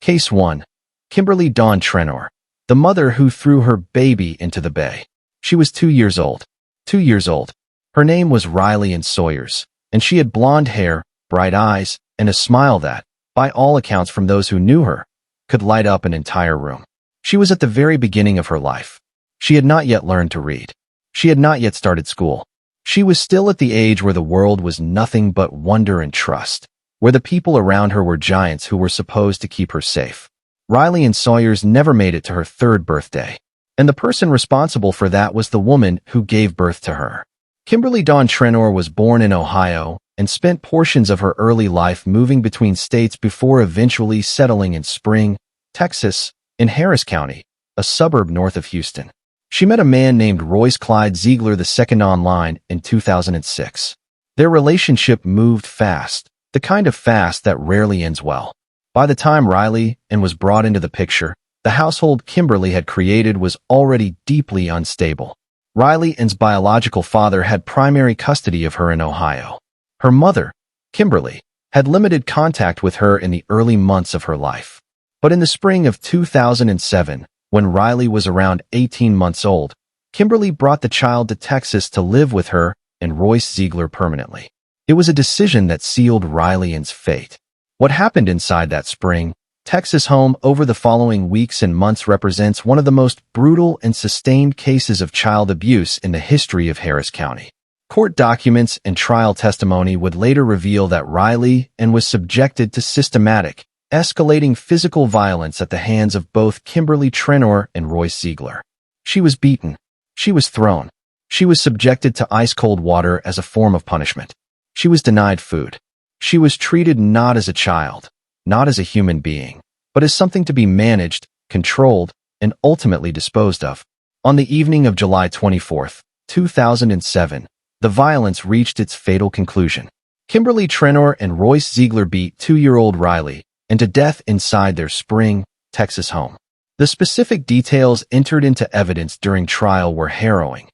Case 1. Kimberly Dawn Trenor, the mother who threw her baby into the bay. She was 2 years old. 2 years old. Her name was Riley Ann Sawyers, and she had blonde hair, bright eyes, and a smile that, by all accounts from those who knew her, could light up an entire room. She was at the very beginning of her life. She had not yet learned to read. She had not yet started school. She was still at the age where the world was nothing but wonder and trust, where the people around her were giants who were supposed to keep her safe. Riley Ann Sawyers never made it to her 3rd birthday, and the person responsible for that was the woman who gave birth to her. Kimberly Dawn Trenor was born in Ohio and spent portions of her early life moving between states before eventually settling in Spring, Texas, in Harris County, a suburb north of Houston. She met a man named Royce Clyde Ziegler II online in 2006. Their relationship moved fast, the kind of fast that rarely ends well. By the time Riley Ann was brought into the picture, the household Kimberly had created was already deeply unstable. Riley Ann's biological father had primary custody of her in Ohio. Her mother, Kimberly, had limited contact with her in the early months of her life. But in the spring of 2007, when Riley was around 18 months old, Kimberly brought the child to Texas to live with her and Royce Ziegler permanently. It was a decision that sealed Riley Ann's fate. What happened inside that Spring, Texas home over the following weeks and months represents one of the most brutal and sustained cases of child abuse in the history of Harris County. Court documents and trial testimony would later reveal that Riley Ann was subjected to systematic, escalating physical violence at the hands of both Kimberly Trenor and Royce Ziegler. She was beaten. She was thrown. She was subjected to ice-cold water as a form of punishment. She was denied food. She was treated not as a child, not as a human being, but as something to be managed, controlled, and ultimately disposed of. On the evening of July 24, 2007, the violence reached its fatal conclusion. Kimberly Trenor and Royce Ziegler beat 2-year-old Riley Ann to death inside their Spring, Texas home. The specific details entered into evidence during trial were harrowing.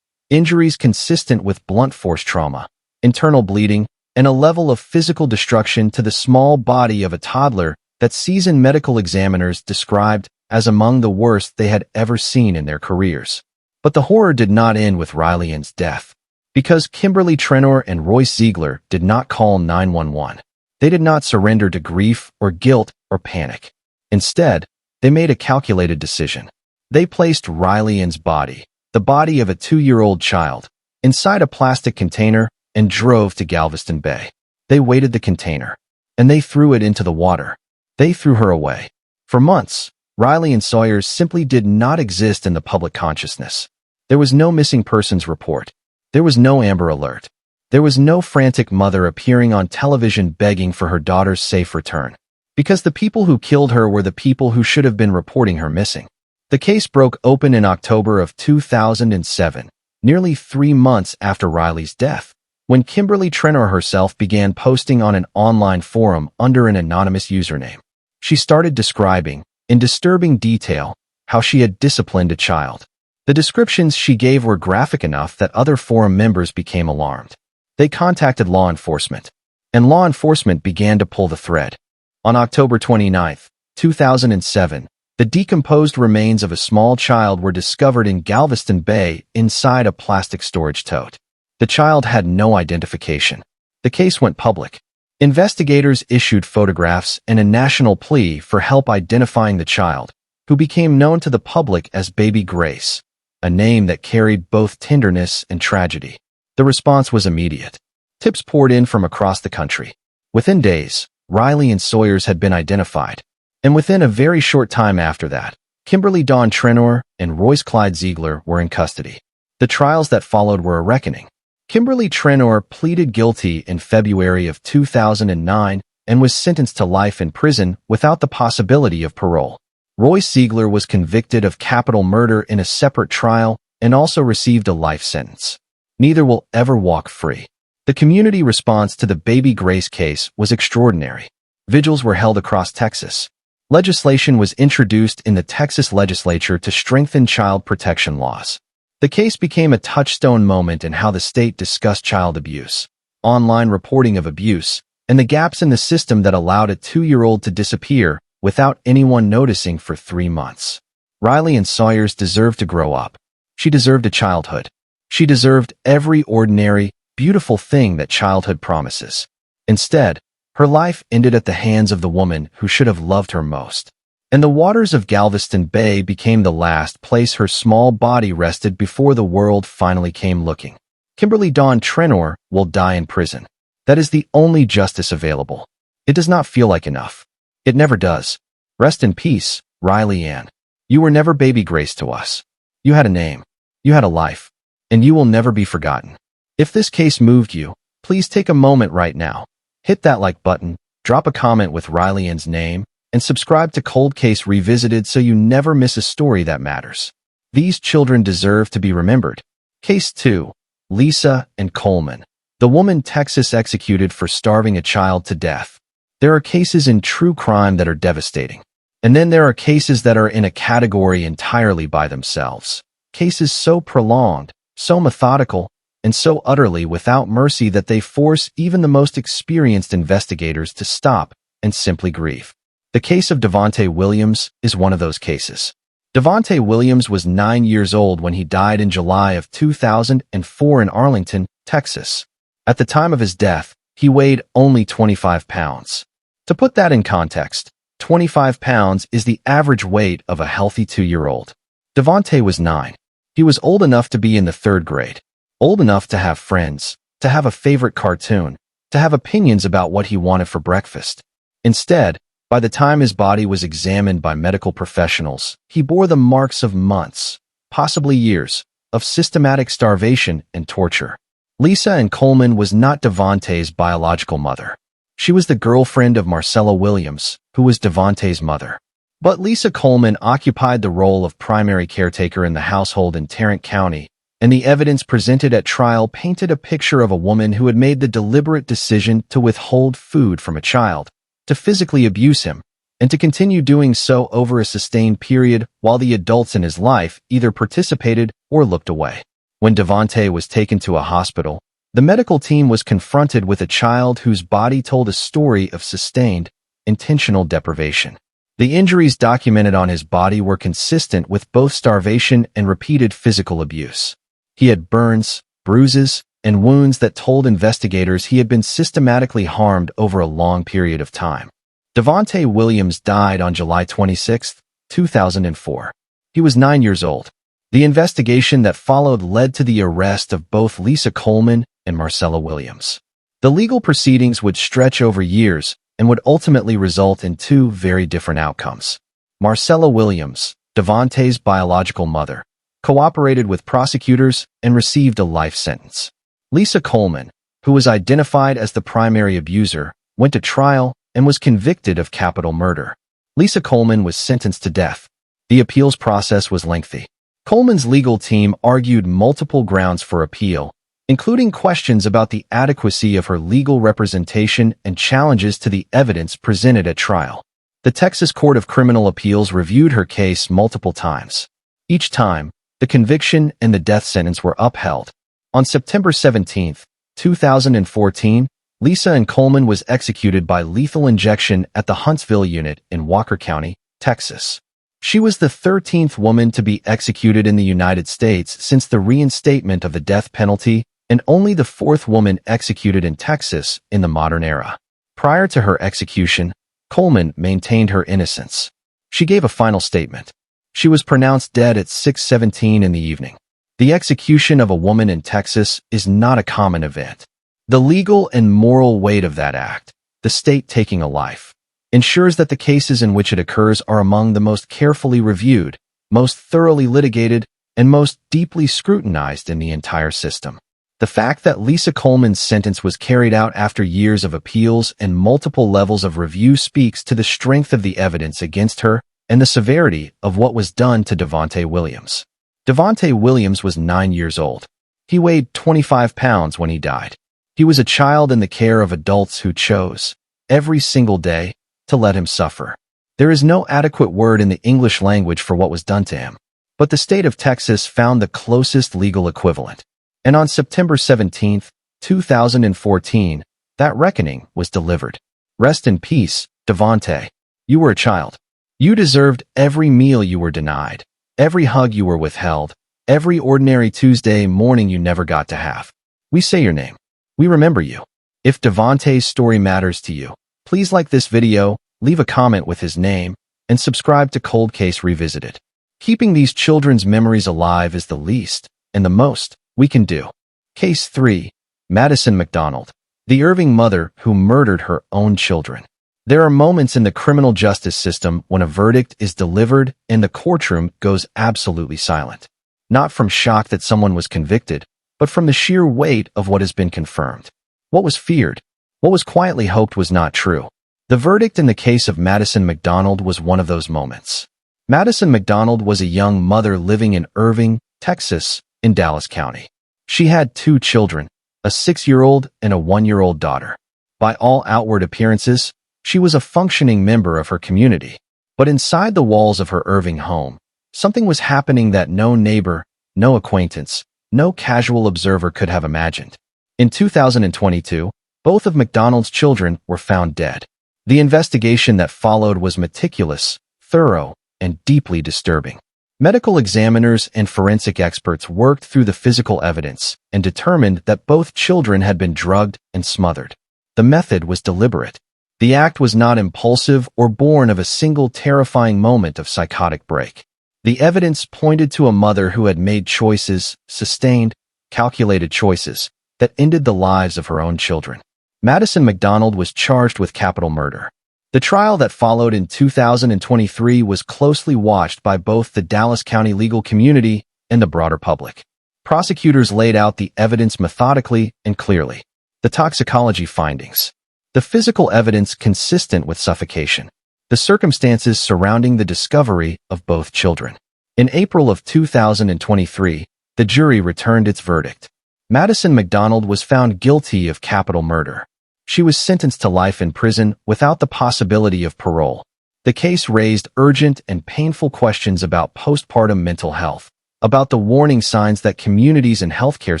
Injuries consistent with blunt force trauma, internal bleeding, and a level of physical destruction to the small body of a toddler that seasoned medical examiners described as among the worst they had ever seen in their careers. But the horror did not end with Riley Ann's death. Because Kimberly Trenor and Royce Ziegler did not call 911. They did not surrender to grief or guilt or panic. Instead, they made a calculated decision. They placed Riley Ann's body, the body of a 2-year-old child, inside a plastic container and drove to Galveston Bay. They weighted the container, and they threw it into the water. They threw her away. For months, Riley Ann Sawyers simply did not exist in the public consciousness. There was no missing persons report. There was no Amber Alert. There was no frantic mother appearing on television begging for her daughter's safe return. Because the people who killed her were the people who should have been reporting her missing. The case broke open in October of 2007, nearly 3 months after Riley's death, when Kimberly Trenor herself began posting on an online forum under an anonymous username. She started describing, in disturbing detail, how she had disciplined a child. The descriptions she gave were graphic enough that other forum members became alarmed. They contacted law enforcement, and law enforcement began to pull the thread. On October 29, 2007, the decomposed remains of a small child were discovered in Galveston Bay inside a plastic storage tote. The child had no identification. The case went public. Investigators issued photographs and a national plea for help identifying the child, who became known to the public as Baby Grace, a name that carried both tenderness and tragedy. The response was immediate. Tips poured in from across the country. Within days, Riley Ann Sawyers had been identified, and within a very short time after that, Kimberly Dawn Trenor and Royce Clyde Ziegler were in custody. The trials that followed were a reckoning. Kimberly Trenor pleaded guilty in February of 2009 and was sentenced to life in prison without the possibility of parole. Royce Ziegler was convicted of capital murder in a separate trial and also received a life sentence. Neither will ever walk free. The community response to the Baby Grace case was extraordinary. Vigils were held across Texas. Legislation was introduced in the Texas legislature to strengthen child protection laws. The case became a touchstone moment in how the state discussed child abuse, online reporting of abuse, and the gaps in the system that allowed a 2-year-old to disappear without anyone noticing for 3 months. Riley and Sawyers deserved to grow up. She deserved a childhood. She deserved every ordinary, beautiful thing that childhood promises. Instead, her life ended at the hands of the woman who should have loved her most. And the waters of Galveston Bay became the last place her small body rested before the world finally came looking. Kimberly Dawn Trenor will die in prison. That is the only justice available. It does not feel like enough. It never does. Rest in peace, Riley Ann. You were never baby Grace to us. You had a name. You had a life. And you will never be forgotten. If this case moved you, please take a moment right now. Hit that like button, drop a comment with Riley Ann's name, and subscribe to Cold Case Revisited so you never miss a story that matters. These children deserve to be remembered. Case 2. Lisa and Coleman. The woman Texas executed for starving a child to death. There are cases in true crime that are devastating. And then there are cases that are in a category entirely by themselves. Cases so prolonged, so methodical, and so utterly without mercy that they force even the most experienced investigators to stop and simply grieve. The case of Davontae Williams is one of those cases. Davontae Williams was 9 years old when he died in July of 2004 in Arlington, Texas. At the time of his death, he weighed only 25 pounds. To put that in context, 25 pounds is the average weight of a healthy 2-year-old. Davontae was 9. He was old enough to be in the 3rd grade. Old enough to have friends, to have a favorite cartoon, to have opinions about what he wanted for breakfast. Instead, by the time his body was examined by medical professionals, he bore the marks of months, possibly years, of systematic starvation and torture. Lisa Ann Coleman was not Davontae's biological mother. She was the girlfriend of Marcella Williams, who was Davontae's mother. But Lisa Coleman occupied the role of primary caretaker in the household in Tarrant County, and the evidence presented at trial painted a picture of a woman who had made the deliberate decision to withhold food from a child, to physically abuse him, and to continue doing so over a sustained period while the adults in his life either participated or looked away. When Davontae was taken to a hospital, the medical team was confronted with a child whose body told a story of sustained, intentional deprivation. The injuries documented on his body were consistent with both starvation and repeated physical abuse. He had burns, bruises, and wounds that told investigators he had been systematically harmed over a long period of time. Davontae Williams died on July 26, 2004. He was 9 years old. The investigation that followed led to the arrest of both Lisa Coleman and Marcella Williams. The legal proceedings would stretch over years and would ultimately result in 2 very different outcomes. Marcella Williams, Davontae's biological mother, cooperated with prosecutors and received a life sentence. Lisa Coleman, who was identified as the primary abuser, went to trial and was convicted of capital murder. Lisa Coleman was sentenced to death. The appeals process was lengthy. Coleman's legal team argued multiple grounds for appeal, including questions about the adequacy of her legal representation and challenges to the evidence presented at trial. The Texas Court of Criminal Appeals reviewed her case multiple times. Each time, the conviction and the death sentence were upheld. On September 17, 2014, Lisa Ann Coleman was executed by lethal injection at the Huntsville unit in Walker County, Texas. She was the 13th woman to be executed in the United States since the reinstatement of the death penalty and only the 4th woman executed in Texas in the modern era. Prior to her execution, Coleman maintained her innocence. She gave a final statement. She was pronounced dead at 6:17 in the evening. The execution of a woman in Texas is not a common event. The legal and moral weight of that act, the state taking a life, ensures that the cases in which it occurs are among the most carefully reviewed, most thoroughly litigated, and most deeply scrutinized in the entire system. The fact that Lisa Coleman's sentence was carried out after years of appeals and multiple levels of review speaks to the strength of the evidence against her and the severity of what was done to Davontae Williams. Davontae Williams was 9 years old. He weighed 25 pounds when he died. He was a child in the care of adults who chose, every single day, to let him suffer. There is no adequate word in the English language for what was done to him, but the state of Texas found the closest legal equivalent. And on September 17, 2014, that reckoning was delivered. Rest in peace, Davontae. You were a child. You deserved every meal you were denied, every hug you were withheld, every ordinary Tuesday morning you never got to have. We say your name. We remember you. If Davontae's story matters to you, please like this video, leave a comment with his name, and subscribe to Cold Case Revisited. Keeping these children's memories alive is the least, and the most, we can do. Case 3. Madison McDonald, the Irving mother who murdered her own children. There are moments in the criminal justice system when a verdict is delivered and the courtroom goes absolutely silent. Not from shock that someone was convicted, but from the sheer weight of what has been confirmed. What was feared, what was quietly hoped was not true. The verdict in the case of Madison McDonald was one of those moments. Madison McDonald was a young mother living in Irving, Texas, in Dallas County. She had 2 children, a 6-year-old and a 1-year-old daughter. By all outward appearances, she was a functioning member of her community. But inside the walls of her Irving home, something was happening that no neighbor, no acquaintance, no casual observer could have imagined. In 2022, both of McDonald's children were found dead. The investigation that followed was meticulous, thorough, and deeply disturbing. Medical examiners and forensic experts worked through the physical evidence and determined that both children had been drugged and smothered. The method was deliberate. The act was not impulsive or born of a single terrifying moment of psychotic break. The evidence pointed to a mother who had made choices, sustained, calculated choices, that ended the lives of her own children. Madison McDonald was charged with capital murder. The trial that followed in 2023 was closely watched by both the Dallas County legal community and the broader public. Prosecutors laid out the evidence methodically and clearly. The toxicology findings. The physical evidence consistent with suffocation. The circumstances surrounding the discovery of both children. In April of 2023, the jury returned its verdict. Madison McDonald was found guilty of capital murder. She was sentenced to life in prison without the possibility of parole. The case raised urgent and painful questions about postpartum mental health, about the warning signs that communities and healthcare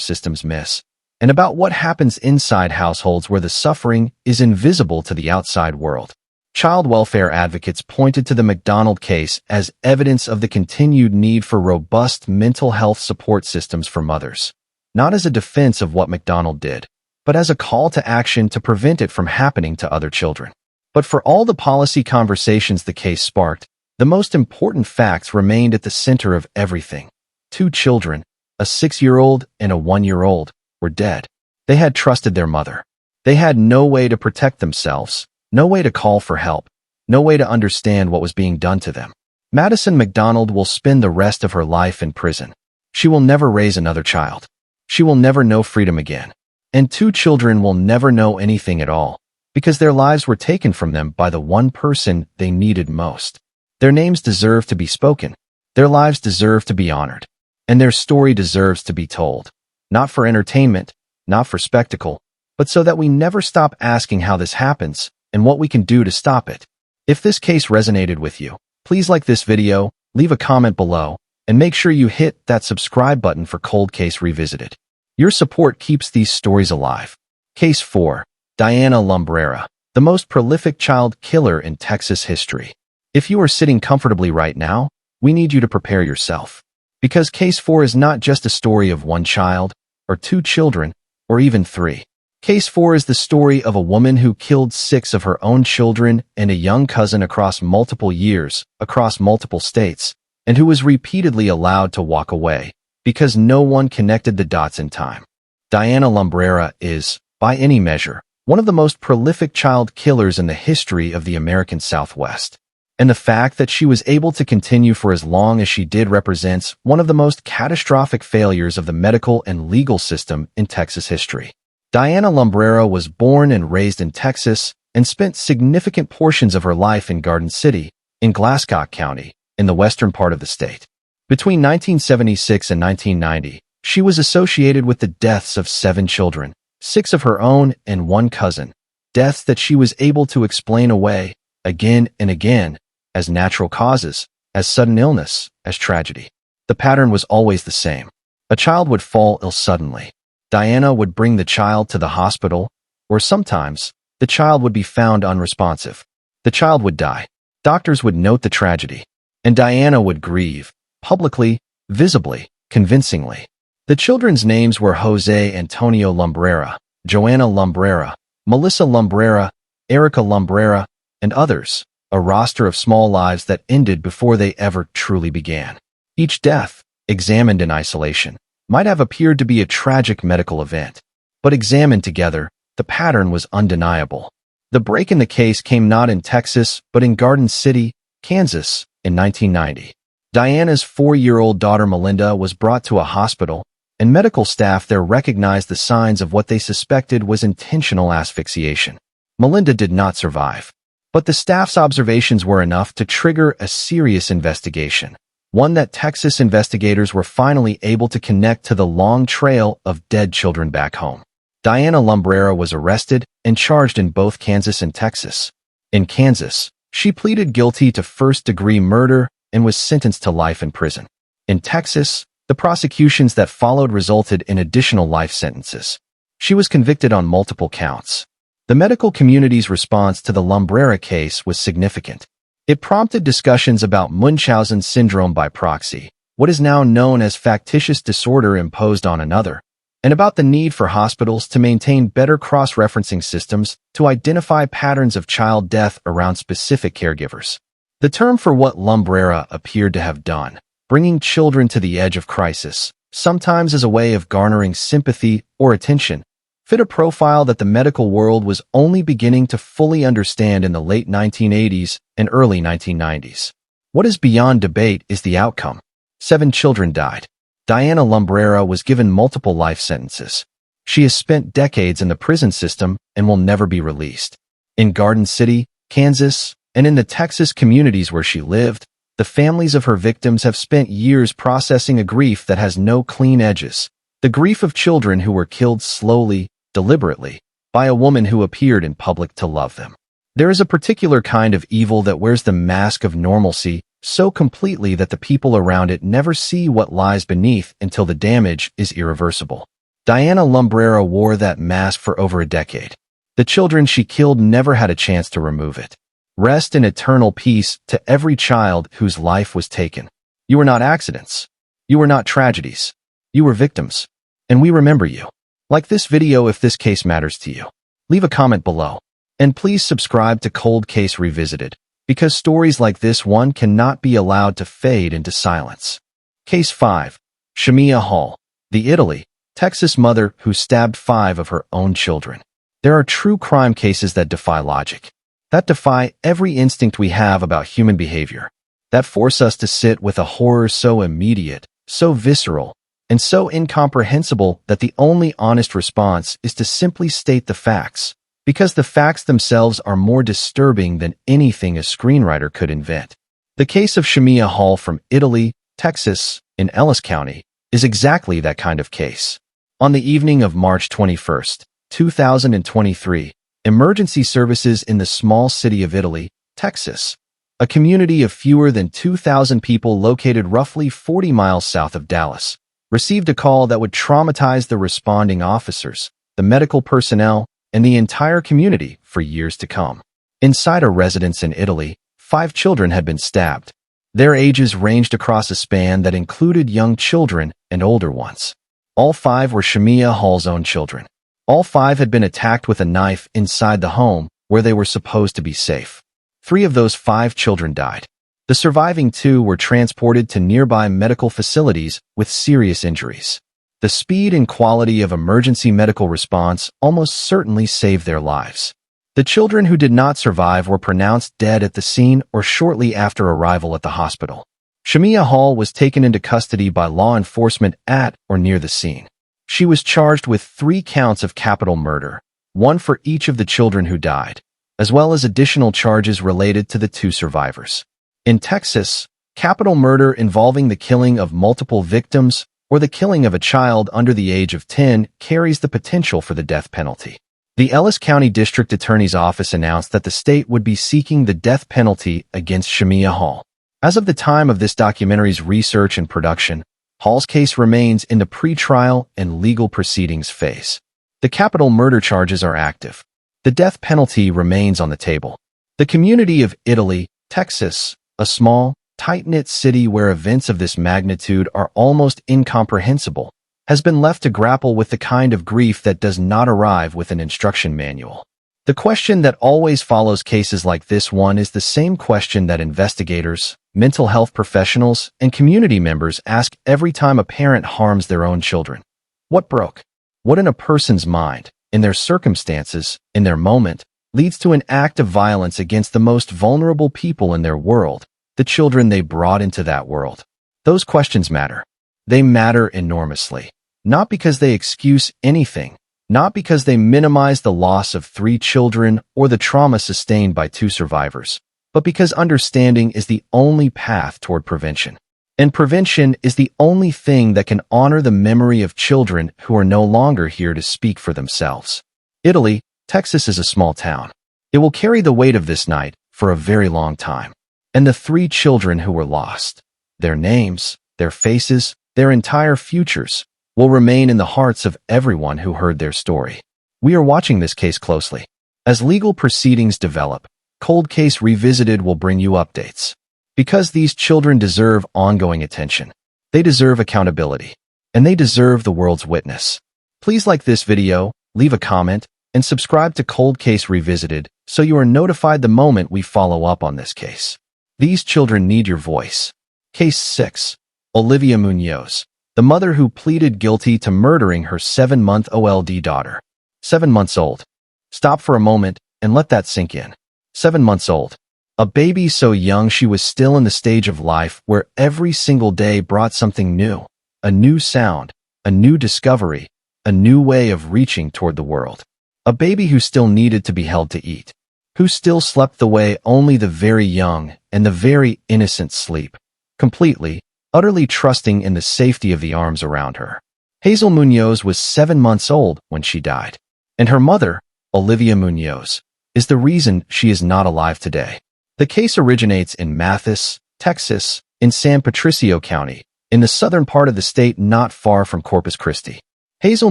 systems miss, and about what happens inside households where the suffering is invisible to the outside world. Child welfare advocates pointed to the McDonald case as evidence of the continued need for robust mental health support systems for mothers. Not as a defense of what McDonald did, but as a call to action to prevent it from happening to other children. But for all the policy conversations the case sparked, the most important facts remained at the center of everything. 2 children, a 6-year-old and a 1-year-old, were dead. They had trusted their mother. They had no way to protect themselves, no way to call for help, no way to understand what was being done to them. Madison McDonald will spend the rest of her life in prison. She will never raise another child. She will never know freedom again. And 2 children will never know anything at all, because their lives were taken from them by the one person they needed most. Their names deserve to be spoken. Their lives deserve to be honored. And their story deserves to be told. Not for entertainment, not for spectacle, but so that we never stop asking how this happens and what we can do to stop it. If this case resonated with you, please like this video, leave a comment below, and make sure you hit that subscribe button for Cold Case Revisited. Your support keeps these stories alive. Case 4. Deanna Lumbrera, the most prolific child killer in Texas history. If you are sitting comfortably right now, we need you to prepare yourself. Because Case 4 is not just a story of 1 child, or 2 children, or even 3. Case 4 is the story of a woman who killed 6 of her own children and a young cousin across multiple years, across multiple states, and who was repeatedly allowed to walk away, because no one connected the dots in time. Deanna Lumbrera is, by any measure, one of the most prolific child killers in the history of the American Southwest. And the fact that she was able to continue for as long as she did represents one of the most catastrophic failures of the medical and legal system in Texas history. Deanna Lumbrera was born and raised in Texas and spent significant portions of her life in Garden City, in Glasscock County, in the western part of the state. Between 1976 and 1990, she was associated with the deaths of 7 children, 6 of her own and 1 cousin, deaths that she was able to explain away, again and again, as natural causes, as sudden illness, as tragedy. The pattern was always the same. A child would fall ill suddenly. Deanna would bring the child to the hospital, or sometimes, the child would be found unresponsive. The child would die. Doctors would note the tragedy, and Diana would grieve, publicly, visibly, convincingly. The children's names were Jose Antonio Lumbrera, Joanna Lumbrera, Melissa Lumbrera, Erica Lumbrera, and others, a roster of small lives that ended before they ever truly began. Each death, examined in isolation, might have appeared to be a tragic medical event, but examined together, the pattern was undeniable. The break in the case came not in Texas, but in Garden City, Kansas, in 1990. Diana's 4-year-old daughter Melinda was brought to a hospital, and medical staff there recognized the signs of what they suspected was intentional asphyxiation. Melinda did not survive, but the staff's observations were enough to trigger a serious investigation, one that Texas investigators were finally able to connect to the long trail of dead children back home. Diana Lumbrera was arrested and charged in both Kansas and Texas. In Kansas, she pleaded guilty to first-degree murder and was sentenced to life in prison. In Texas, the prosecutions that followed resulted in additional life sentences. She was convicted on multiple counts. The medical community's response to the Lumbrera case was significant. It prompted discussions about Munchausen syndrome by proxy, what is now known as factitious disorder imposed on another, and about the need for hospitals to maintain better cross-referencing systems to identify patterns of child death around specific caregivers. The term for what Lumbrera appeared to have done, bringing children to the edge of crisis, sometimes as a way of garnering sympathy or attention, fit a profile that the medical world was only beginning to fully understand in the late 1980s and early 1990s. What is beyond debate is the outcome. 7 children died. Diana Lumbrera was given multiple life sentences. She has spent decades in the prison system and will never be released. In Garden City, Kansas, and in the Texas communities where she lived, the families of her victims have spent years processing a grief that has no clean edges. The grief of children who were killed slowly, deliberately, by a woman who appeared in public to love them. There is a particular kind of evil that wears the mask of normalcy so completely that the people around it never see what lies beneath until the damage is irreversible. Diana Lumbrera wore that mask for over a decade. The children she killed never had a chance to remove it. Rest in eternal peace to every child whose life was taken. You were not accidents. You were not tragedies. You were victims. And we remember you. Like this video if this case matters to you. Leave a comment below. And please subscribe to Cold Case Revisited, because stories like this one cannot be allowed to fade into silence. Case 5. Shamaiya Hall, the Italy, Texas mother who stabbed 5 of her own children. There are true crime cases that defy logic, that defy every instinct we have about human behavior, that force us to sit with a horror so immediate, so visceral, and so incomprehensible that the only honest response is to simply state the facts, because the facts themselves are more disturbing than anything a screenwriter could invent. The case of Shamaiya Hall from Italy, Texas, in Ellis County, is exactly that kind of case. On the evening of March 21, 2023, emergency services in the small city of Italy, Texas, a community of fewer than 2,000 people located roughly 40 miles south of Dallas, received a call that would traumatize the responding officers, the medical personnel, and the entire community for years to come. Inside a residence in Italy, 5 children had been stabbed. Their ages ranged across a span that included young children and older ones. All 5 were Shamaiya Hall's own children. All 5 had been attacked with a knife inside the home where they were supposed to be safe. 3 of those 5 children died. The surviving 2 were transported to nearby medical facilities with serious injuries. The speed and quality of emergency medical response almost certainly saved their lives. The children who did not survive were pronounced dead at the scene or shortly after arrival at the hospital. Shamaiya Hall was taken into custody by law enforcement at or near the scene. She was charged with 3 counts of capital murder, 1 for each of the children who died, as well as additional charges related to the 2 survivors. In Texas, capital murder involving the killing of multiple victims or the killing of a child under the age of 10 carries the potential for the death penalty. The Ellis County District Attorney's Office announced that the state would be seeking the death penalty against Shamaiya Hall. As of the time of this documentary's research and production, Hall's case remains in the pre-trial and legal proceedings phase. The capital murder charges are active. The death penalty remains on the table. The community of Italy, Texas, a small, tight-knit city where events of this magnitude are almost incomprehensible, has been left to grapple with the kind of grief that does not arrive with an instruction manual. The question that always follows cases like this one is the same question that investigators, mental health professionals, and community members ask every time a parent harms their own children. What broke? What in a person's mind, in their circumstances, in their moment, leads to an act of violence against the most vulnerable people in their world, the children they brought into that world? Those questions matter. They matter enormously. Not because they excuse anything, not because they minimize the loss of 3 children or the trauma sustained by 2 survivors, but because understanding is the only path toward prevention. And prevention is the only thing that can honor the memory of children who are no longer here to speak for themselves. Italy, Texas is a small town. It will carry the weight of this night for a very long time. And the 3 children who were lost, their names, their faces, their entire futures, will remain in the hearts of everyone who heard their story. We are watching this case closely. As legal proceedings develop, Cold Case Revisited will bring you updates. Because these children deserve ongoing attention. They deserve accountability. And they deserve the world's witness. Please like this video, leave a comment, and subscribe to Cold Case Revisited so you are notified the moment we follow up on this case. These children need your voice. Case 6. Olivia Munoz, the mother who pleaded guilty to murdering her 7-month old daughter. 7 months old. Stop for a moment and let that sink in. 7 months old. A baby so young she was still in the stage of life where every single day brought something new. A new sound, a new discovery, a new way of reaching toward the world. A baby who still needed to be held to eat. Who still slept the way only the very young and the very innocent sleep. Completely, utterly trusting in the safety of the arms around her. Hazel Munoz was 7 months old when she died. And her mother, Olivia Munoz, is the reason she is not alive today. The case originates in Mathis, Texas, in San Patricio County, in the southern part of the state not far from Corpus Christi. Hazel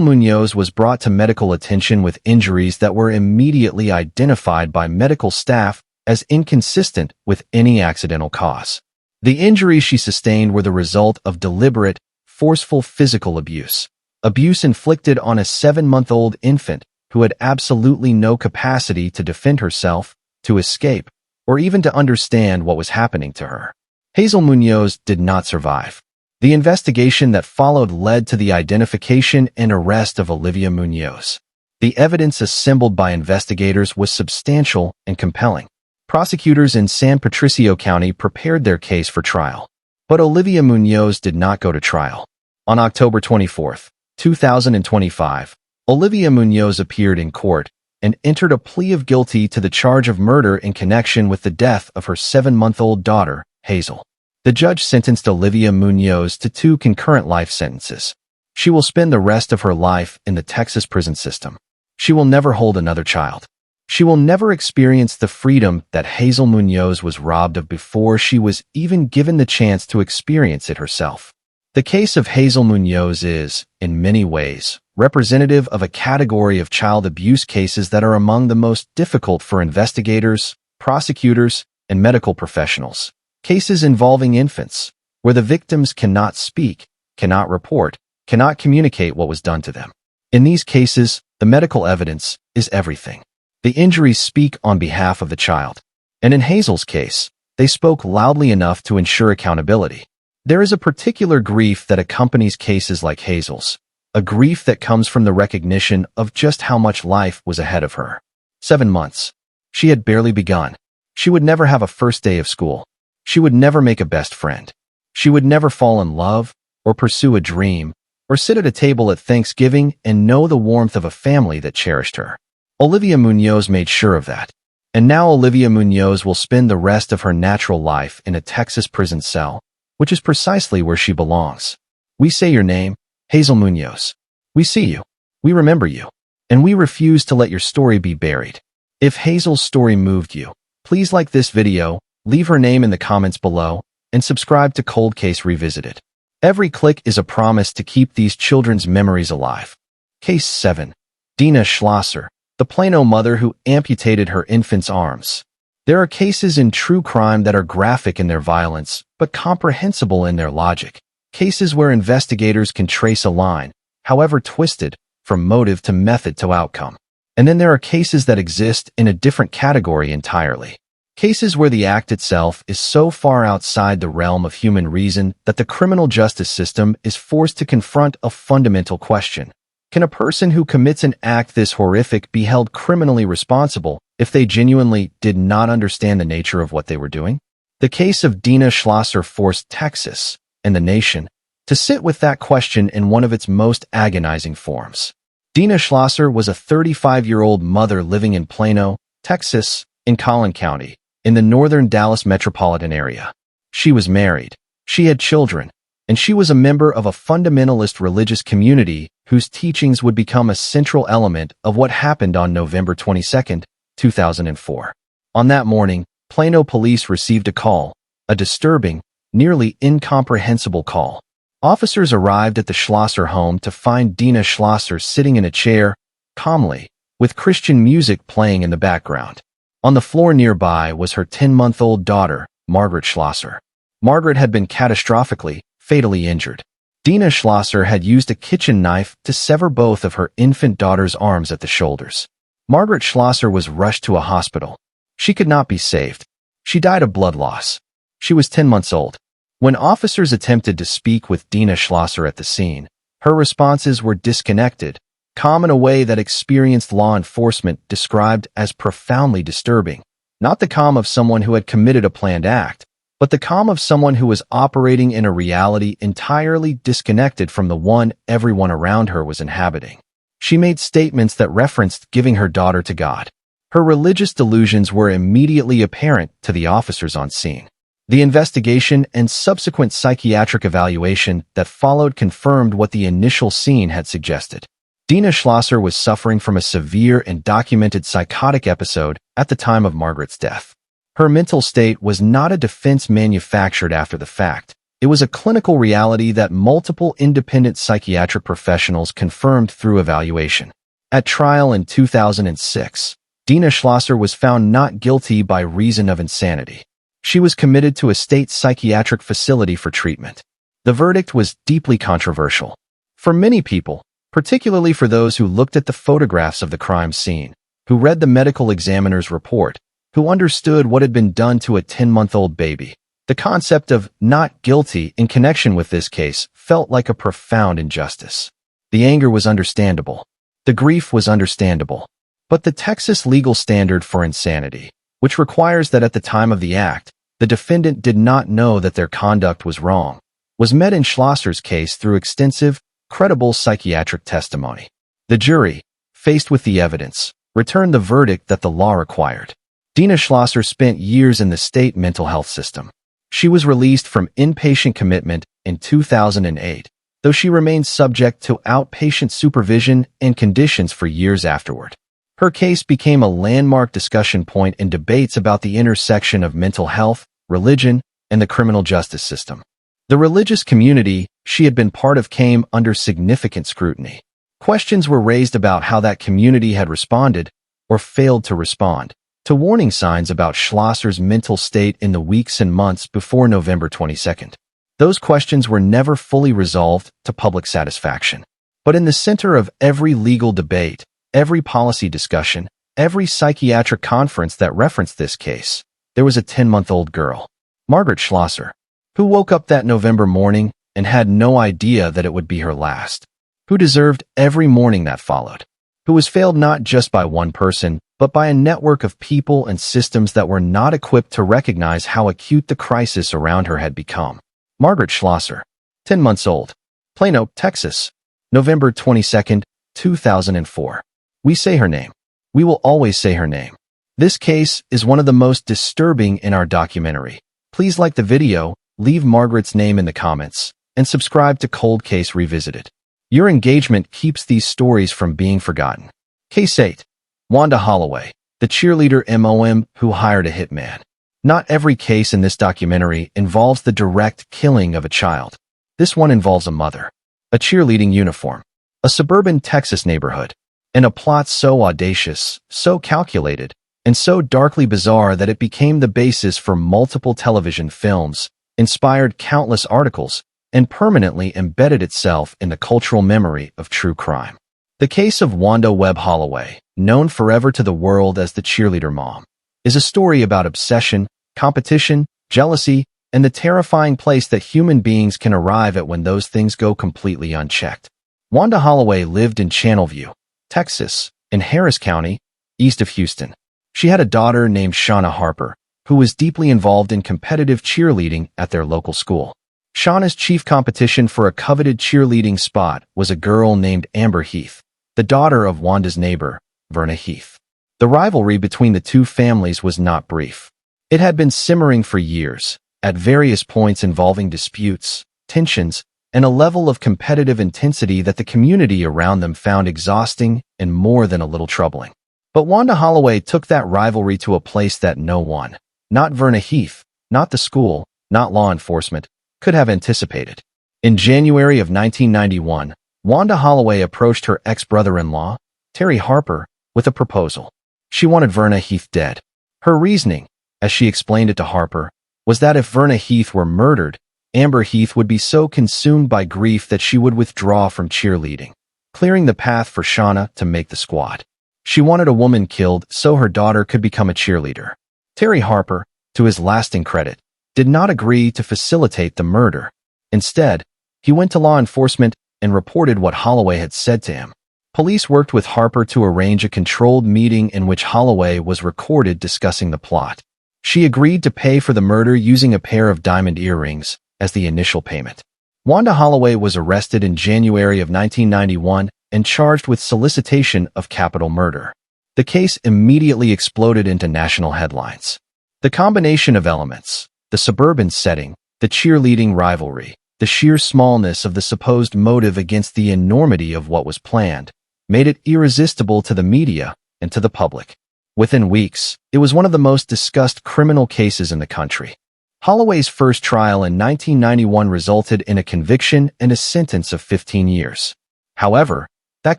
Munoz was brought to medical attention with injuries that were immediately identified by medical staff as inconsistent with any accidental cause. The injuries she sustained were the result of deliberate, forceful physical abuse. Abuse inflicted on a 7-month-old infant who had absolutely no capacity to defend herself, to escape, or even to understand what was happening to her. Hazel Munoz did not survive. The investigation that followed led to the identification and arrest of Olivia Munoz. The evidence assembled by investigators was substantial and compelling. Prosecutors in San Patricio County prepared their case for trial. But Olivia Munoz did not go to trial. On October 24, 2025, Olivia Munoz appeared in court and entered a plea of guilty to the charge of murder in connection with the death of her 7-month-old daughter, Hazel. The judge sentenced Olivia Munoz to 2 concurrent life sentences. She will spend the rest of her life in the Texas prison system. She will never hold another child. She will never experience the freedom that Hazel Munoz was robbed of before she was even given the chance to experience it herself. The case of Hazel Munoz is, in many ways, representative of a category of child abuse cases that are among the most difficult for investigators, prosecutors, and medical professionals. Cases involving infants, where the victims cannot speak, cannot report, cannot communicate what was done to them. In these cases, the medical evidence is everything. The injuries speak on behalf of the child. And in Hazel's case, they spoke loudly enough to ensure accountability. There is a particular grief that accompanies cases like Hazel's, a grief that comes from the recognition of just how much life was ahead of her. 7 months. She had barely begun. She would never have a first day of school. She would never make a best friend. She would never fall in love, or pursue a dream, or sit at a table at Thanksgiving and know the warmth of a family that cherished her. Olivia Munoz made sure of that. And now Olivia Munoz will spend the rest of her natural life in a Texas prison cell, which is precisely where she belongs. We say your name, Hazel Munoz. We see you. We remember you. And we refuse to let your story be buried. If Hazel's story moved you, please like this video, leave her name in the comments below, and subscribe to Cold Case Revisited. Every click is a promise to keep these children's memories alive. Case 7. Dena Schlosser, the Plano mother who amputated her infant's arms. There are cases in true crime that are graphic in their violence, but comprehensible in their logic. Cases where investigators can trace a line, however twisted, from motive to method to outcome. And then there are cases that exist in a different category entirely. Cases where the act itself is so far outside the realm of human reason that the criminal justice system is forced to confront a fundamental question. Can a person who commits an act this horrific be held criminally responsible if they genuinely did not understand the nature of what they were doing? The case of Dena Schlosser forced Texas and the nation to sit with that question in one of its most agonizing forms. Dena Schlosser was a 35-year-old mother living in Plano, Texas, in Collin County, in the northern Dallas metropolitan area. She was married, she had children, and she was a member of a fundamentalist religious community whose teachings would become a central element of what happened on November 22, 2004. On that morning, Plano police received a call, a disturbing, nearly incomprehensible call. Officers arrived at the Schlosser home to find Dena Schlosser sitting in a chair, calmly, with Christian music playing in the background. On the floor nearby was her 10-month-old daughter, Margaret Schlosser. Margaret had been catastrophically, fatally injured. Dena Schlosser had used a kitchen knife to sever both of her infant daughter's arms at the shoulders. Margaret Schlosser was rushed to a hospital. She could not be saved. She died of blood loss. She was 10 months old. When officers attempted to speak with Dena Schlosser at the scene, her responses were disconnected, calm in a way that experienced law enforcement described as profoundly disturbing. Not the calm of someone who had committed a planned act, but the calm of someone who was operating in a reality entirely disconnected from the one everyone around her was inhabiting. She made statements that referenced giving her daughter to God. Her religious delusions were immediately apparent to the officers on scene. The investigation and subsequent psychiatric evaluation that followed confirmed what the initial scene had suggested. Dena Schlosser was suffering from a severe and documented psychotic episode at the time of Margaret's death. Her mental state was not a defense manufactured after the fact. It was a clinical reality that multiple independent psychiatric professionals confirmed through evaluation. At trial in 2006, Dena Schlosser was found not guilty by reason of insanity. She was committed to a state psychiatric facility for treatment. The verdict was deeply controversial. For many people, particularly for those who looked at the photographs of the crime scene, who read the medical examiner's report, who understood what had been done to a 10-month-old baby, the concept of not guilty in connection with this case felt like a profound injustice. The anger was understandable. The grief was understandable. But the Texas legal standard for insanity, which requires that at the time of the act, the defendant did not know that their conduct was wrong, was met in Schlosser's case through extensive, credible psychiatric testimony. The jury, faced with the evidence, returned the verdict that the law required. Dena Schlosser spent years in the state mental health system. She was released from inpatient commitment in 2008, though she remained subject to outpatient supervision and conditions for years afterward. Her case became a landmark discussion point in debates about the intersection of mental health, religion, and the criminal justice system. The religious community she had been part of came under significant scrutiny. Questions were raised about how that community had responded, or failed to respond, to warning signs about Schlosser's mental state in the weeks and months before November 22. Those questions were never fully resolved to public satisfaction. But in the center of every legal debate, every policy discussion, every psychiatric conference that referenced this case, there was a 10-month-old girl, Margaret Schlosser, who woke up that November morning and had no idea that it would be her last, who deserved every morning that followed, who was failed not just by one person, but by a network of people and systems that were not equipped to recognize how acute the crisis around her had become. Margaret Schlosser, 10 months old, Plano, Texas, November 22, 2004. We say her name. We will always say her name. This case is one of the most disturbing in our documentary. Please like the video, leave Margaret's name in the comments, and subscribe to Cold Case Revisited. Your engagement keeps these stories from being forgotten. Case 8. Wanda Holloway, the cheerleader MOM who hired a hitman. Not every case in this documentary involves the direct killing of a child. This one involves a mother, a cheerleading uniform, a suburban Texas neighborhood, and a plot so audacious, so calculated, and so darkly bizarre that it became the basis for multiple television films, inspired countless articles, and permanently embedded itself in the cultural memory of true crime. The case of Wanda Webb Holloway, known forever to the world as the cheerleader mom, is a story about obsession, competition, jealousy, and the terrifying place that human beings can arrive at when those things go completely unchecked. Wanda Holloway lived in Channelview, Texas, in Harris County, east of Houston. She had a daughter named Shauna Harper, who was deeply involved in competitive cheerleading at their local school. Shauna's chief competition for a coveted cheerleading spot was a girl named Amber Heath, the daughter of Wanda's neighbor, Verna Heath. The rivalry between the two families was not brief. It had been simmering for years, at various points involving disputes, tensions, and a level of competitive intensity that the community around them found exhausting and more than a little troubling. But Wanda Holloway took that rivalry to a place that no one, not Verna Heath, not the school, not law enforcement, could have anticipated. In January of 1991, Wanda Holloway approached her ex-brother-in-law, Terry Harper, with a proposal. She wanted Verna Heath dead. Her reasoning, as she explained it to Harper, was that if Verna Heath were murdered, Amber Heath would be so consumed by grief that she would withdraw from cheerleading, clearing the path for Shauna to make the squad. She wanted a woman killed so her daughter could become a cheerleader. Terry Harper, to his lasting credit, did not agree to facilitate the murder. Instead, he went to law enforcement and reported what Holloway had said to him. Police worked with Harper to arrange a controlled meeting in which Holloway was recorded discussing the plot. She agreed to pay for the murder using a pair of diamond earrings as the initial payment. Wanda Holloway was arrested in January of 1991 and charged with solicitation of capital murder. The case immediately exploded into national headlines. The combination of elements, the suburban setting, the cheerleading rivalry, the sheer smallness of the supposed motive against the enormity of what was planned, made it irresistible to the media and to the public. Within weeks, it was one of the most discussed criminal cases in the country. Holloway's first trial in 1991 resulted in a conviction and a sentence of 15 years. However, that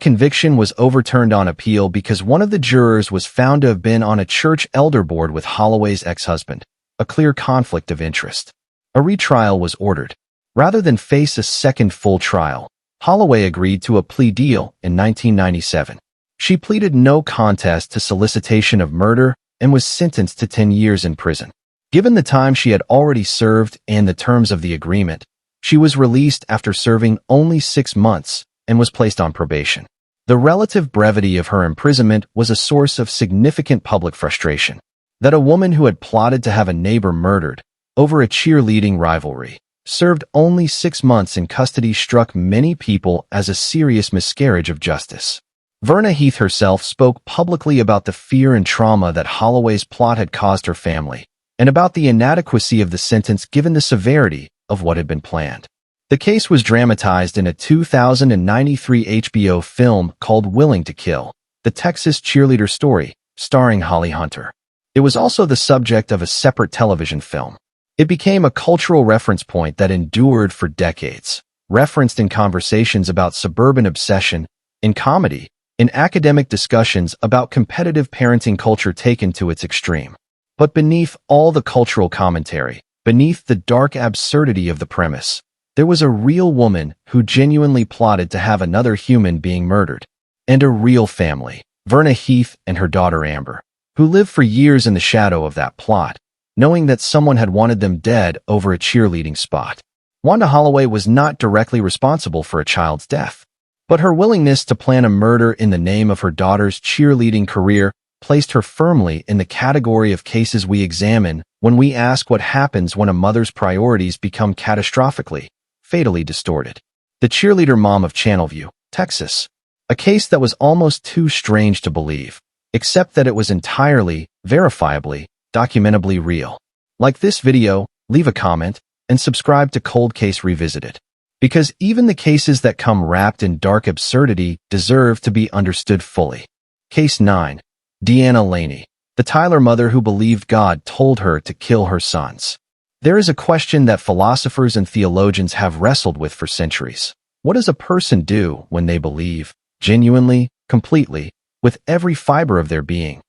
conviction was overturned on appeal because one of the jurors was found to have been on a church elder board with Holloway's ex-husband, a clear conflict of interest. A retrial was ordered. Rather than face a second full trial, Holloway agreed to a plea deal in 1997. She pleaded no contest to solicitation of murder and was sentenced to 10 years in prison. Given the time she had already served and the terms of the agreement, she was released after serving only 6 months and was placed on probation. The relative brevity of her imprisonment was a source of significant public frustration. That a woman who had plotted to have a neighbor murdered over a cheerleading rivalry served only 6 months in custody struck many people as a serious miscarriage of justice. Verna Heath herself spoke publicly about the fear and trauma that Holloway's plot had caused her family, and about the inadequacy of the sentence given the severity of what had been planned. The case was dramatized in a 2093 HBO film called Willing to Kill, the Texas cheerleader story, starring Holly Hunter. It was also the subject of a separate television film. It became a cultural reference point that endured for decades, referenced in conversations about suburban obsession, in comedy, in academic discussions about competitive parenting culture taken to its extreme. But beneath all the cultural commentary, beneath the dark absurdity of the premise, there was a real woman who genuinely plotted to have another human being murdered. And a real family, Verna Heath and her daughter Amber, who lived for years in the shadow of that plot, knowing that someone had wanted them dead over a cheerleading spot. Wanda Holloway was not directly responsible for a child's death, but her willingness to plan a murder in the name of her daughter's cheerleading career placed her firmly in the category of cases we examine when we ask what happens when a mother's priorities become catastrophically, fatally distorted. The cheerleader mom of Channelview, Texas. A case that was almost too strange to believe, except that it was entirely, verifiably, documentably real. Like this video, leave a comment, and subscribe to Cold Case Revisited. Because even the cases that come wrapped in dark absurdity deserve to be understood fully. Case 9. Deanna Laney, the Tyler mother who believed God told her to kill her sons. There is a question that philosophers and theologians have wrestled with for centuries. What does a person do when they believe, genuinely, completely, with every fiber of their being,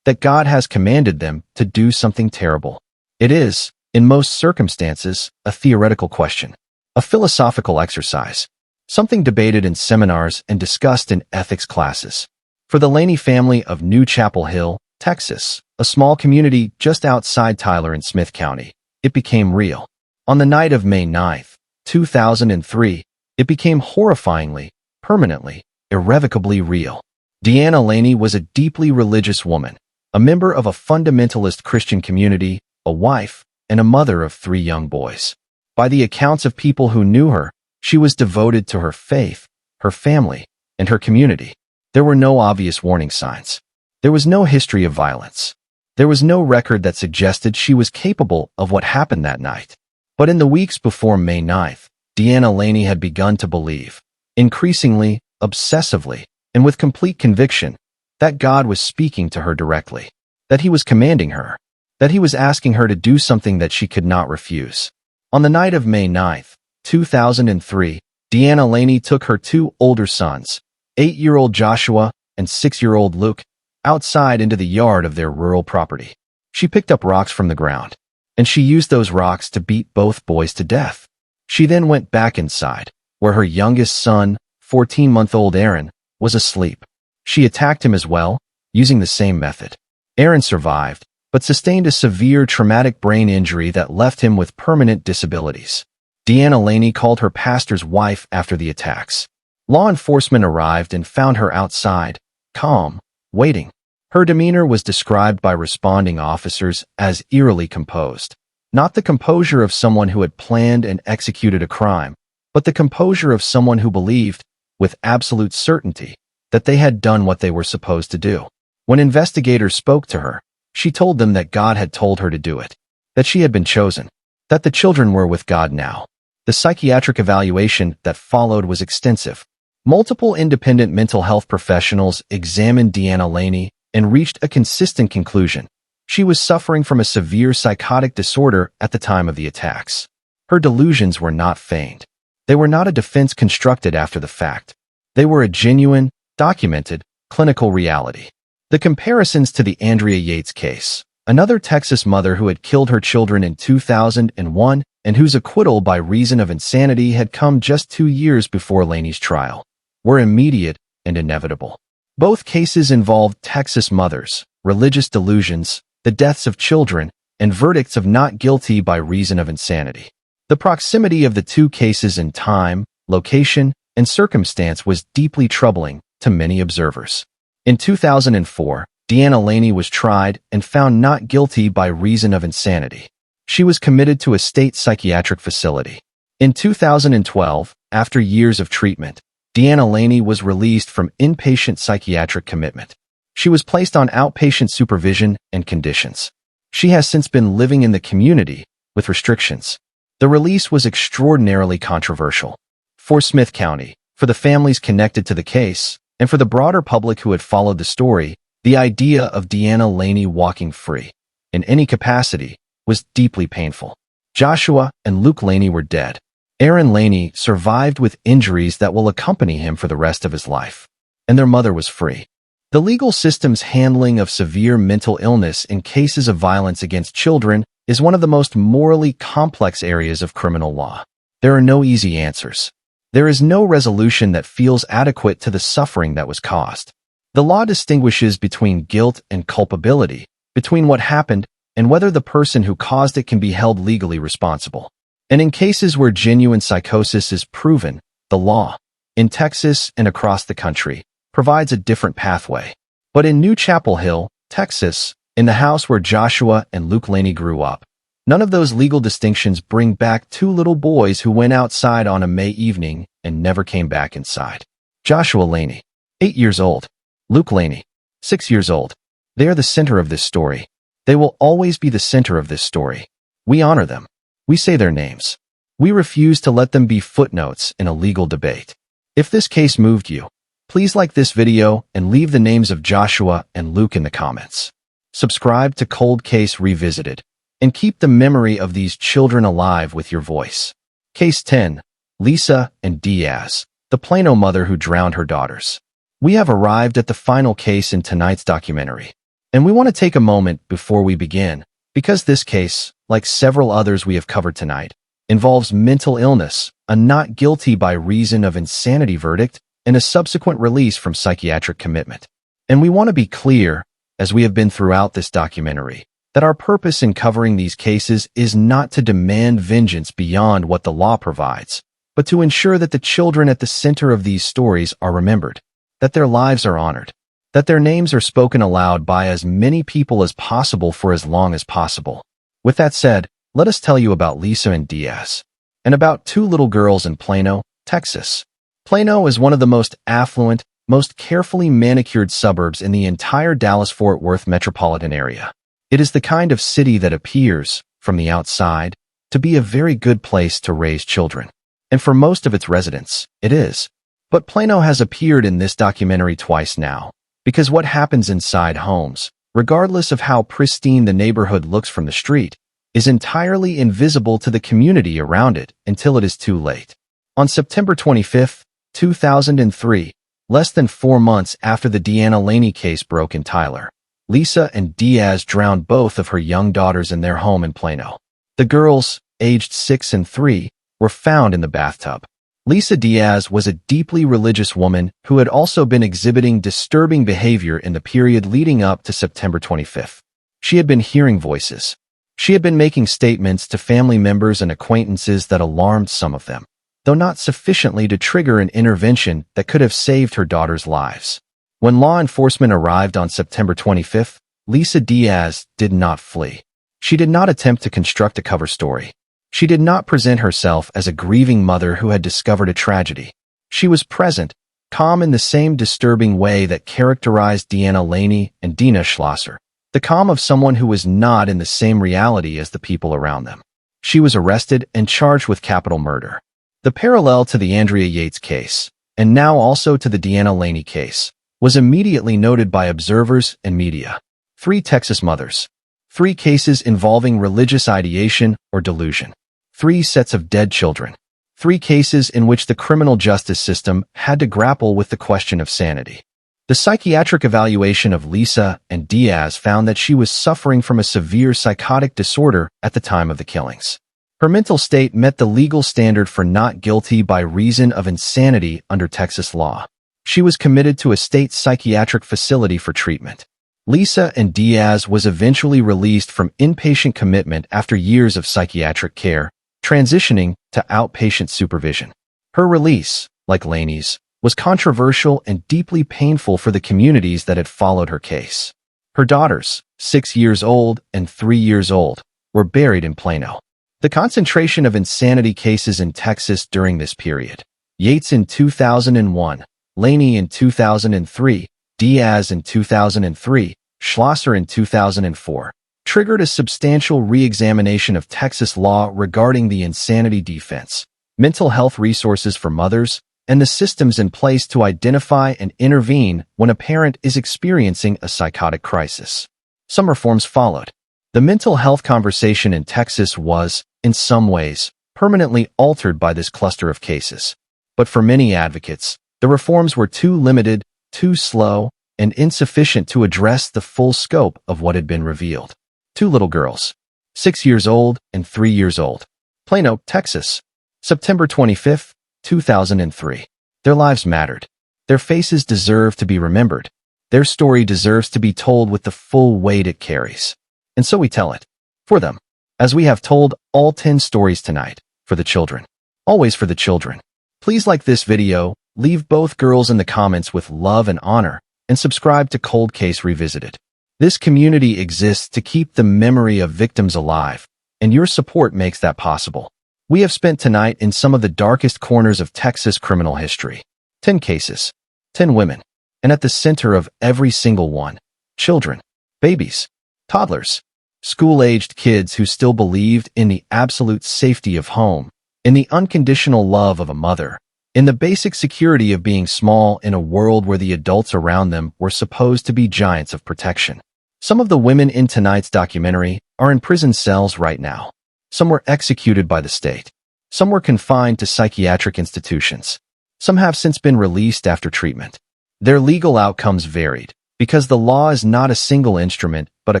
that God has commanded them to do something terrible. It is, in most circumstances, a theoretical question, a philosophical exercise, something debated in seminars and discussed in ethics classes. For the Laney family of New Chapel Hill, Texas, a small community just outside Tyler in Smith County, it became real. On the night of May 9, 2003, it became horrifyingly, permanently, irrevocably real. Deanna Laney was a deeply religious woman, a member of a fundamentalist Christian community, a wife, and a mother of 3 young boys. By the accounts of people who knew her, she was devoted to her faith, her family, and her community. There were no obvious warning signs. There was no history of violence. There was no record that suggested she was capable of what happened that night. But in the weeks before May 9th, Deanna Laney had begun to believe, increasingly, obsessively, and with complete conviction, that God was speaking to her directly, that he was commanding her, that he was asking her to do something that she could not refuse. On the night of May 9th, 2003, Deanna Laney took her 2 older sons, 8-year-old Joshua and 6-year-old Luke, outside into the yard of their rural property. She picked up rocks from the ground, and she used those rocks to beat both boys to death. She then went back inside, where her youngest son, 14-month-old Aaron, was asleep. She attacked him as well, using the same method. Aaron survived, but sustained a severe traumatic brain injury that left him with permanent disabilities. Deanna Laney called her pastor's wife after the attacks. Law enforcement arrived and found her outside, calm, waiting. Her demeanor was described by responding officers as eerily composed. Not the composure of someone who had planned and executed a crime, but the composure of someone who believed, with absolute certainty, that they had done what they were supposed to do. When investigators spoke to her, she told them that God had told her to do it, that she had been chosen, that the children were with God now. The psychiatric evaluation that followed was extensive. Multiple independent mental health professionals examined Deanna Laney and reached a consistent conclusion. She was suffering from a severe psychotic disorder at the time of the attacks. Her delusions were not feigned. They were not a defense constructed after the fact. They were a genuine, documented, clinical reality. The comparisons to the Andrea Yates case, another Texas mother who had killed her children in 2001 and whose acquittal by reason of insanity had come just 2 years before Laney's trial, were immediate and inevitable. Both cases involved Texas mothers, religious delusions, the deaths of children, and verdicts of not guilty by reason of insanity. The proximity of the 2 cases in time, location, and circumstance was deeply troubling to many observers. In 2004, Deanna Laney was tried and found not guilty by reason of insanity. She was committed to a state psychiatric facility. In 2012, after years of treatment, Deanna Laney was released from inpatient psychiatric commitment. She was placed on outpatient supervision and conditions. She has since been living in the community with restrictions. The release was extraordinarily controversial. For Smith County, for the families connected to the case, and for the broader public who had followed the story, the idea of Deanna Laney walking free, in any capacity, was deeply painful. Joshua and Luke Laney were dead. Aaron Laney survived with injuries that will accompany him for the rest of his life, and their mother was free. The legal system's handling of severe mental illness in cases of violence against children is one of the most morally complex areas of criminal law. There are no easy answers. There is no resolution that feels adequate to the suffering that was caused. The law distinguishes between guilt and culpability, between what happened and whether the person who caused it can be held legally responsible. And in cases where genuine psychosis is proven, the law, in Texas and across the country, provides a different pathway. But in New Chapel Hill, Texas, in the house where Joshua and Luke Laney grew up, none of those legal distinctions bring back 2 little boys who went outside on a May evening and never came back inside. Joshua Laney, 8 years old. Luke Laney, 6 years old. They are the center of this story. They will always be the center of this story. We honor them. We say their names. We refuse to let them be footnotes in a legal debate. If this case moved you, please like this video and leave the names of Joshua and Luke in the comments. Subscribe to Cold Case Revisited and keep the memory of these children alive with your voice. Case 10, Lisa and Diaz, the Plano mother who drowned her daughters. We have arrived at the final case in tonight's documentary. And we want to take a moment before we begin, because this case, like several others we have covered tonight, involves mental illness, a not guilty by reason of insanity verdict, and a subsequent release from psychiatric commitment. And we want to be clear, as we have been throughout this documentary, that our purpose in covering these cases is not to demand vengeance beyond what the law provides, but to ensure that the children at the center of these stories are remembered, that their lives are honored, that their names are spoken aloud by as many people as possible for as long as possible. With that said, let us tell you about Lisa and Diaz, and about two little girls in Plano, Texas. Plano is one of the most affluent, most carefully manicured suburbs in the entire Dallas-Fort Worth metropolitan area. It is the kind of city that appears, from the outside, to be a very good place to raise children. And for most of its residents, it is. But Plano has appeared in this documentary twice now, because what happens inside homes, regardless of how pristine the neighborhood looks from the street, is entirely invisible to the community around it until it is too late. On September 25, 2003, less than 4 months after the Deanna Laney case broke in Tyler, Lisa and Diaz drowned both of her young daughters in their home in Plano. The girls, aged 6 and 3, were found in the bathtub. Lisa Diaz was a deeply religious woman who had also been exhibiting disturbing behavior in the period leading up to September 25. She had been hearing voices. She had been making statements to family members and acquaintances that alarmed some of them, though not sufficiently to trigger an intervention that could have saved her daughters' lives. When law enforcement arrived on September 25, Lisa Diaz did not flee. She did not attempt to construct a cover story. She did not present herself as a grieving mother who had discovered a tragedy. She was present, calm in the same disturbing way that characterized Deanna Laney and Dena Schlosser, the calm of someone who was not in the same reality as the people around them. She was arrested and charged with capital murder. The parallel to the Andrea Yates case, and now also to the Deanna Laney case, was immediately noted by observers and media. 3 Texas mothers. 3 cases involving religious ideation or delusion. 3 sets of dead children. 3 cases in which the criminal justice system had to grapple with the question of sanity. The psychiatric evaluation of Lisa and Diaz found that she was suffering from a severe psychotic disorder at the time of the killings. Her mental state met the legal standard for not guilty by reason of insanity under Texas law. She was committed to a state psychiatric facility for treatment. Lisa and Diaz was eventually released from inpatient commitment after years of psychiatric care, transitioning to outpatient supervision. Her release, like Laney's, was controversial and deeply painful for the communities that had followed her case. Her daughters, 6 years old and 3 years old, were buried in Plano. The concentration of insanity cases in Texas during this period, Yates in 2001, Laney in 2003, Diaz in 2003, Schlosser in 2004, triggered a substantial re-examination of Texas law regarding the insanity defense, mental health resources for mothers, and the systems in place to identify and intervene when a parent is experiencing a psychotic crisis. Some reforms followed. The mental health conversation in Texas was, in some ways, permanently altered by this cluster of cases. But for many advocates, the reforms were too limited, too slow, and insufficient to address the full scope of what had been revealed. 2 little girls, 6 years old and 3 years old. Plano, Texas, September 25, 2003. Their lives mattered. Their faces deserve to be remembered. Their story deserves to be told with the full weight it carries. And so we tell it. For them. As we have told all 10 stories tonight. For the children. Always for the children. Please like this video, leave both girls in the comments with love and honor, and subscribe to Cold Case Revisited. This community exists to keep the memory of victims alive, and your support makes that possible. We have spent tonight in some of the darkest corners of Texas criminal history. 10 cases, 10 women, and at the center of every single one, children, babies, toddlers, school-aged kids who still believed in the absolute safety of home, in the unconditional love of a mother, in the basic security of being small in a world where the adults around them were supposed to be giants of protection. Some of the women in tonight's documentary are in prison cells right now. Some were executed by the state. Some were confined to psychiatric institutions. Some have since been released after treatment. Their legal outcomes varied, Because the law is not a single instrument, but a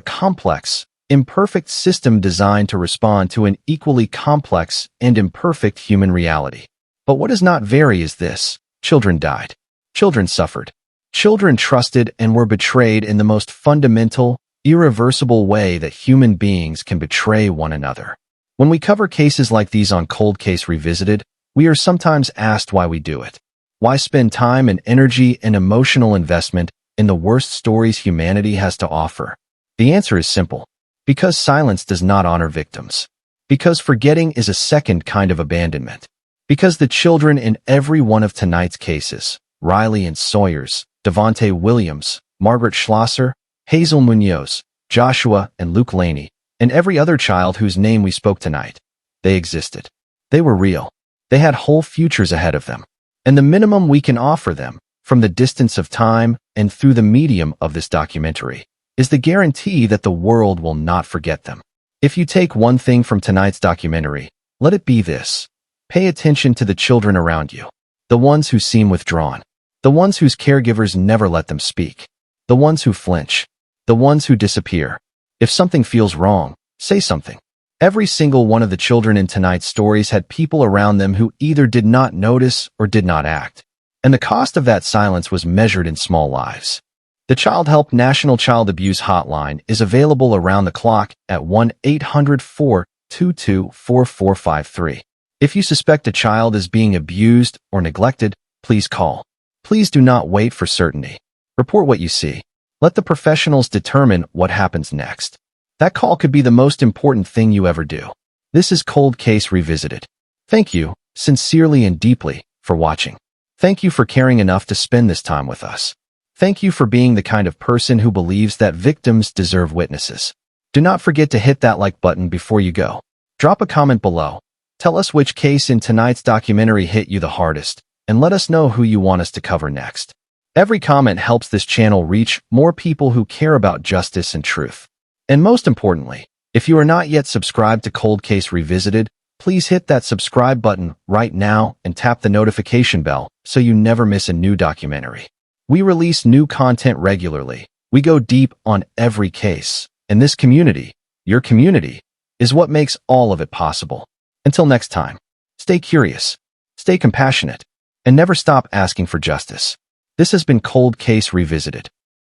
complex, imperfect system designed to respond to an equally complex and imperfect human reality. But what does not vary is this: children died. Children suffered. Children trusted and were betrayed in the most fundamental, irreversible way that human beings can betray one another. When we cover cases like these on Cold Case Revisited, we are sometimes asked why we do it. Why spend time and energy and emotional investment in the worst stories humanity has to offer? The answer is simple. Because silence does not honor victims. Because forgetting is a second kind of abandonment. Because the children in every one of tonight's cases, Riley and Sawyers, Davontae Williams, Margaret Schlosser, Hazel Munoz, Joshua and Luke Laney, and every other child whose name we spoke tonight, they existed. They were real. They had whole futures ahead of them. And the minimum we can offer them, from the distance of time and through the medium of this documentary, is the guarantee that the world will not forget them. If you take one thing from tonight's documentary, let it be this: pay attention to the children around you. The ones who seem withdrawn. The ones whose caregivers never let them speak. The ones who flinch. The ones who disappear. If something feels wrong, say something. Every single one of the children in tonight's stories had people around them who either did not notice or did not act. And the cost of that silence was measured in small lives. The Child Help National Child Abuse Hotline is available around the clock at 1-800-422-4453. If you suspect a child is being abused or neglected, please call. Please do not wait for certainty. Report what you see. Let the professionals determine what happens next. That call could be the most important thing you ever do. This is Cold Case Revisited. Thank you, sincerely and deeply, for watching. Thank you for caring enough to spend this time with us. Thank you for being the kind of person who believes that victims deserve witnesses. Do not forget to hit that like button before you go. Drop a comment below. Tell us which case in tonight's documentary hit you the hardest, and let us know who you want us to cover next. Every comment helps this channel reach more people who care about justice and truth. And most importantly, if you are not yet subscribed to Cold Case Revisited, please hit that subscribe button right now and tap the notification bell so you never miss a new documentary. We release new content regularly. We go deep on every case. And this community, your community, is what makes all of it possible. Until next time, stay curious, stay compassionate, and never stop asking for justice. This has been Cold Case Revisited.